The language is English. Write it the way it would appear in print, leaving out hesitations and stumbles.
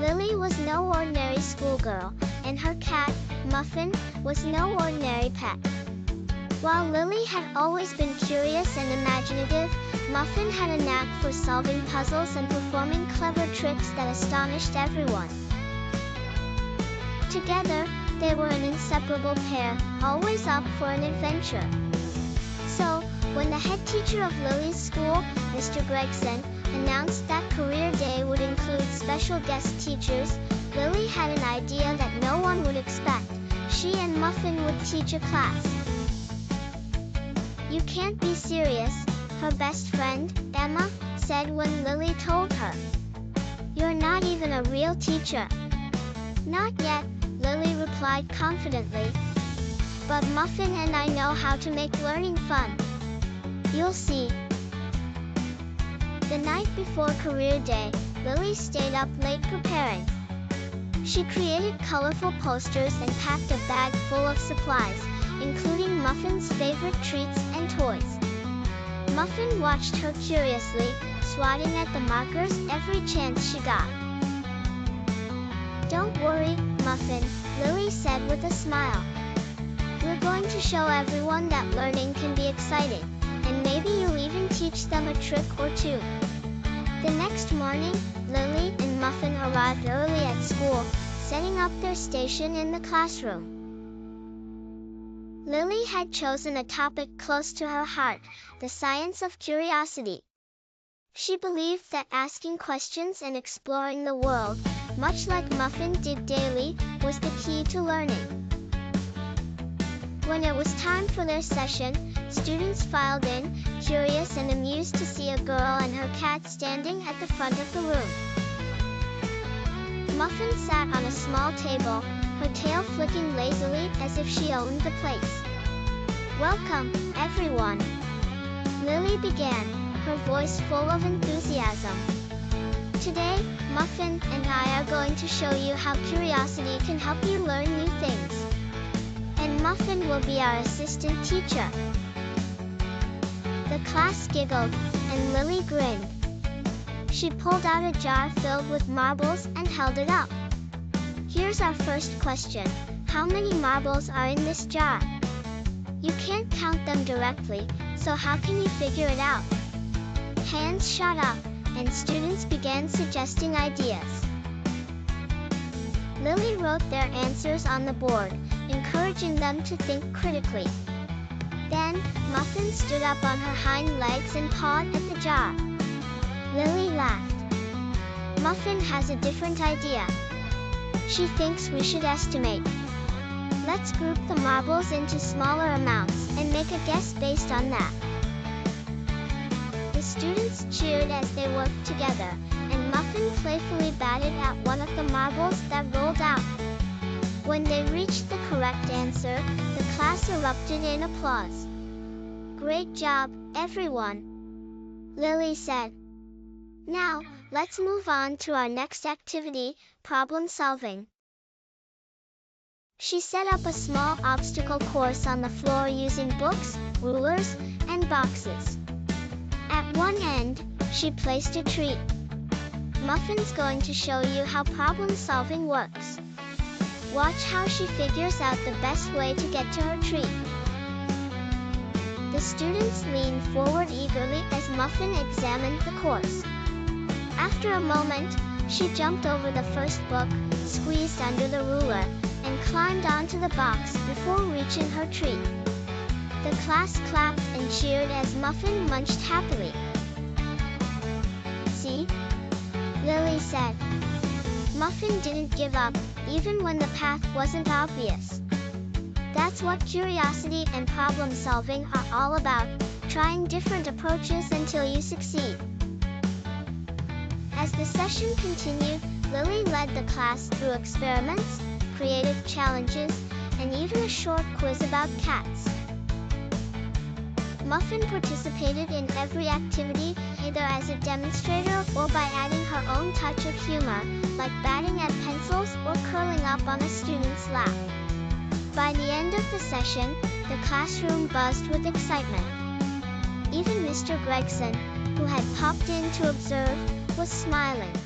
Lily was no ordinary schoolgirl, and her cat, Muffin, was no ordinary pet. While Lily had always been curious and imaginative, Muffin had a knack for solving puzzles and performing clever tricks that astonished everyone. Together, they were an inseparable pair, always up for an adventure. So, when the head teacher of Lily's school, Mr. Gregson, announced that career day would include special guest teachers, Lily had an idea that no one would expect. She and Muffin would teach a class. "You can't be serious," her best friend, Emma, said when Lily told her. "You're not even a real teacher." "Not yet," Lily replied confidently. "But Muffin and I know how to make learning fun. You'll see." The night before career day, Lily stayed up late preparing. She created colorful posters and packed a bag full of supplies, including Muffin's favorite treats and toys. Muffin watched her curiously, swatting at the markers every chance she got. "Don't worry, Muffin," Lily said with a smile. "We're going to show everyone that learning can be exciting, and maybe you'll even teach them a trick or two." The next morning, Lily and Muffin arrived early at school, setting up their station in the classroom. Lily had chosen a topic close to her heart, the science of curiosity. She believed that asking questions and exploring the world, much like Muffin did daily, was the key to learning. When it was time for their session, students filed in, curious and amused to see a girl and her cat standing at the front of the room. Muffin sat on a small table, her tail flicking lazily as if she owned the place. "Welcome, everyone," Lily began, her voice full of enthusiasm. "Today, Muffin and I are going to show you how curiosity can help you learn new things. And Muffin will be our assistant teacher." The class giggled, and Lily grinned. She pulled out a jar filled with marbles and held it up. "Here's our first question. How many marbles are in this jar? You can't count them directly, so how can you figure it out?" Hands shot up, and students began suggesting ideas. Lily wrote their answers on the board, encouraging them to think critically. Then, Muffin stood up on her hind legs and pawed at the jar. Lily laughed. "Muffin has a different idea. She thinks we should estimate. Let's group the marbles into smaller amounts and make a guess based on that." The students cheered as they worked together, and Muffin playfully batted at one of the marbles that rolled out. When they reached the correct answer, the class erupted in applause. "Great job, everyone," Lily said. "Now, let's move on to our next activity, problem solving." She set up a small obstacle course on the floor using books, rulers, and boxes. At one end, she placed a treat. "Muffin's going to show you how problem solving works. Watch how she figures out the best way to get to her treat." The students leaned forward eagerly as Muffin examined the course. After a moment, she jumped over the first book, squeezed under the ruler, and climbed onto the box before reaching her treat. The class clapped and cheered as Muffin munched happily. "See?" Lily said. Muffin didn't give up, even when the path wasn't obvious. That's what curiosity and problem solving are all about, trying different approaches until you succeed. As the session continued, Lily led the class through experiments, creative challenges, and even a short quiz about cats. Muffin participated in every activity, either as a demonstrator or by adding her own touch of humor, like batting at pencils or curling up on a student's lap. By the end of the session, the classroom buzzed with excitement. Even Mr. Gregson, who had popped in to observe, was smiling.